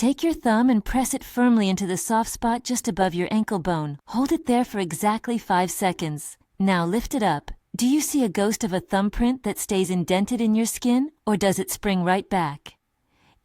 Take your thumb and press it firmly into the soft spot just above your ankle bone. Hold it there for exactly 5 seconds. Now lift it up. Do you see a ghost of a thumbprint that stays indented in your skin, or does it spring right back?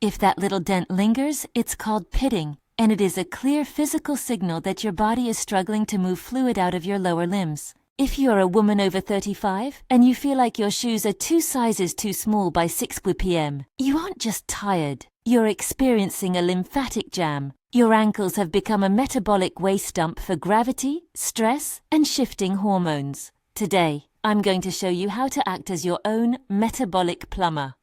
If that little dent lingers, it's called pitting, and it is a clear physical signal that your body is struggling to move fluid out of your lower limbs. If you are a woman over 35 and you feel like your shoes are 2 sizes too small by 6 p.m., you aren't just tired. You're experiencing a lymphatic jam. Your ankles have become a metabolic waste dump for gravity, stress, and shifting hormones. Today, I'm going to show you how to act as your own metabolic plumber.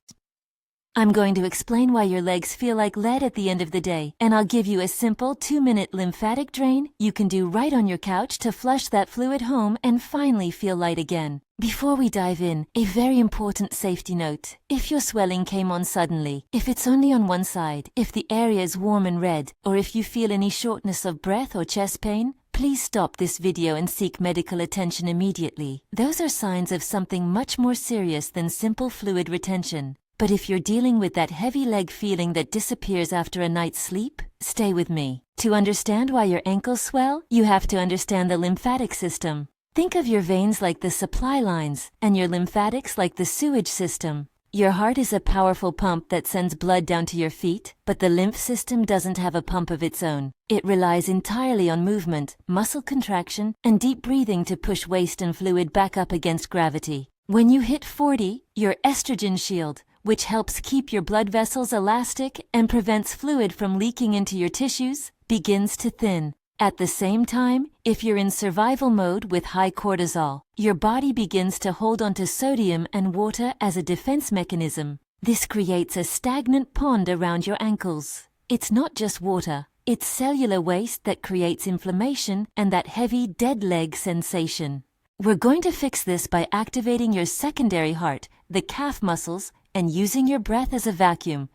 I'm going to explain why your legs feel like lead at the end of the day, and I'll give you a simple 2-minute lymphatic drain you can do right on your couch to flush that fluid home and finally feel light again. Before we dive in, a very important safety note. If your swelling came on suddenly, if it's only on one side, if the area is warm and red, or if you feel any shortness of breath or chest pain, please stop this video and seek medical attention immediately. Those are signs of something much more serious than simple fluid retention. But if you're dealing with that heavy leg feeling that disappears after a night's sleep, stay with me. To understand why your ankles swell, you have to understand the lymphatic system. Think of your veins like the supply lines, and your lymphatics like the sewage system. Your heart is a powerful pump that sends blood down to your feet, but the lymph system doesn't have a pump of its own. It relies entirely on movement, muscle contraction, and deep breathing to push waste and fluid back up against gravity. When you hit 40, your estrogen shield, which helps keep your blood vessels elastic and prevents fluid from leaking into your tissues, begins to thin. At the same time, if you're in survival mode with high cortisol, your body begins to hold onto sodium and water as a defense mechanism. This creates a stagnant pond around your ankles. It's not just water, it's cellular waste that creates inflammation and that heavy dead leg sensation. We're going to fix this by activating your secondary heart, the calf muscles, and using your breath as a vacuum.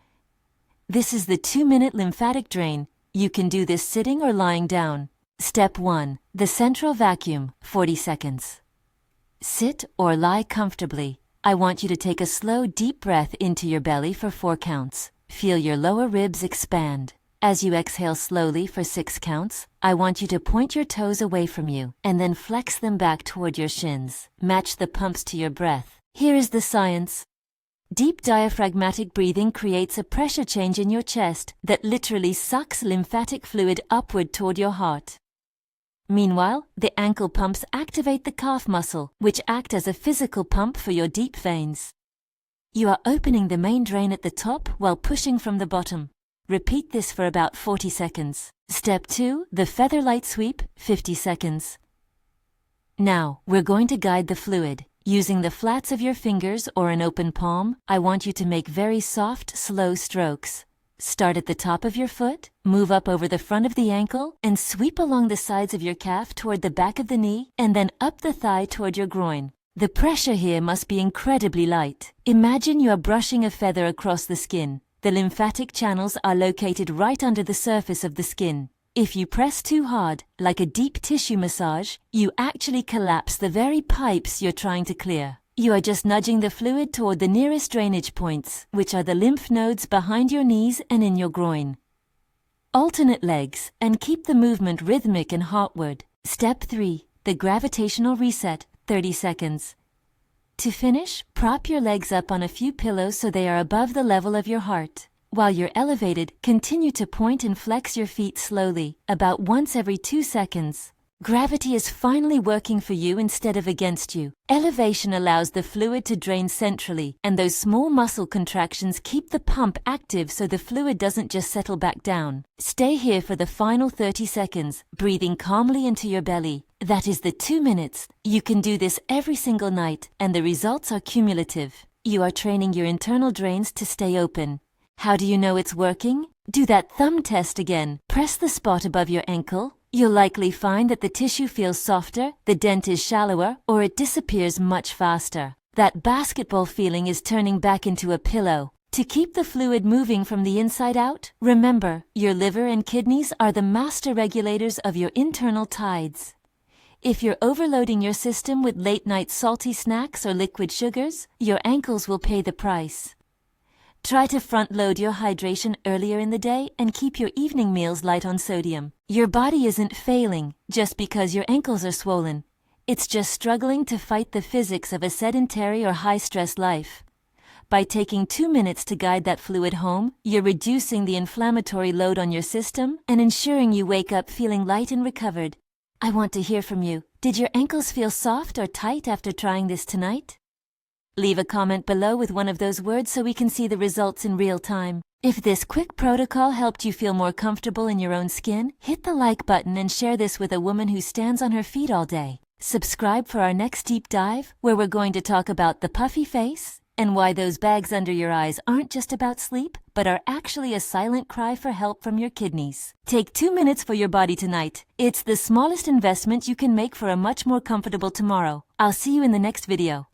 This is the 2-minute lymphatic drain. You can do this sitting or lying down. Step 1. The central vacuum, 40 seconds. Sit or lie comfortably. I want you to take a slow, deep breath into your belly for 4 counts. Feel your lower ribs expand. As you exhale slowly for 6 counts, I want you to point your toes away from you and then flex them back toward your shins. Match the pumps to your breath. Here is the science. Deep diaphragmatic breathing creates a pressure change in your chest that literally sucks lymphatic fluid upward toward your heart. Meanwhile, the ankle pumps activate the calf muscle, which act as a physical pump for your deep veins. You are opening the main drain at the top while pushing from the bottom. Repeat this for about 40 seconds. Step 2, the featherlight sweep, 50 seconds. Now, we're going to guide the fluid. Using the flats of your fingers or an open palm, I want you to make very soft, slow strokes. Start at the top of your foot, move up over the front of the ankle, and sweep along the sides of your calf toward the back of the knee, and then up the thigh toward your groin. The pressure here must be incredibly light. Imagine you are brushing a feather across the skin. The lymphatic channels are located right under the surface of the skin. If you press too hard, like a deep tissue massage, you actually collapse the very pipes you're trying to clear. You are just nudging the fluid toward the nearest drainage points, which are the lymph nodes behind your knees and in your groin. Alternate legs, and keep the movement rhythmic and heartward. Step 3. The gravitational reset, 30 seconds. To finish, prop your legs up on a few pillows so they are above the level of your heart. While you're elevated, continue to point and flex your feet slowly, about once every 2 seconds. Gravity is finally working for you instead of against you. Elevation allows the fluid to drain centrally, and those small muscle contractions keep the pump active so the fluid doesn't just settle back down. Stay here for the final 30 seconds, breathing calmly into your belly. That is the 2 minutes. You can do this every single night, and the results are cumulative. You are training your internal drains to stay open. How do you know it's working? Do that thumb test again. Press the spot above your ankle. You'll likely find that the tissue feels softer, the dent is shallower, or it disappears much faster. That basketball feeling is turning back into a pillow. To keep the fluid moving from the inside out, remember, your liver and kidneys are the master regulators of your internal tides. If you're overloading your system with late-night salty snacks or liquid sugars, your ankles will pay the price. Try to front-load your hydration earlier in the day and keep your evening meals light on sodium. Your body isn't failing just because your ankles are swollen. It's just struggling to fight the physics of a sedentary or high-stress life. By taking 2 minutes to guide that fluid home, you're reducing the inflammatory load on your system and ensuring you wake up feeling light and recovered. I want to hear from you. Did your ankles feel soft or tight after trying this tonight? Leave a comment below with one of those words so we can see the results in real time. If this quick protocol helped you feel more comfortable in your own skin, hit the like button and share this with a woman who stands on her feet all day. Subscribe for our next deep dive, where we're going to talk about the puffy face and why those bags under your eyes aren't just about sleep, but are actually a silent cry for help from your kidneys. Take 2 minutes for your body tonight. It's the smallest investment you can make for a much more comfortable tomorrow. I'll see you in the next video.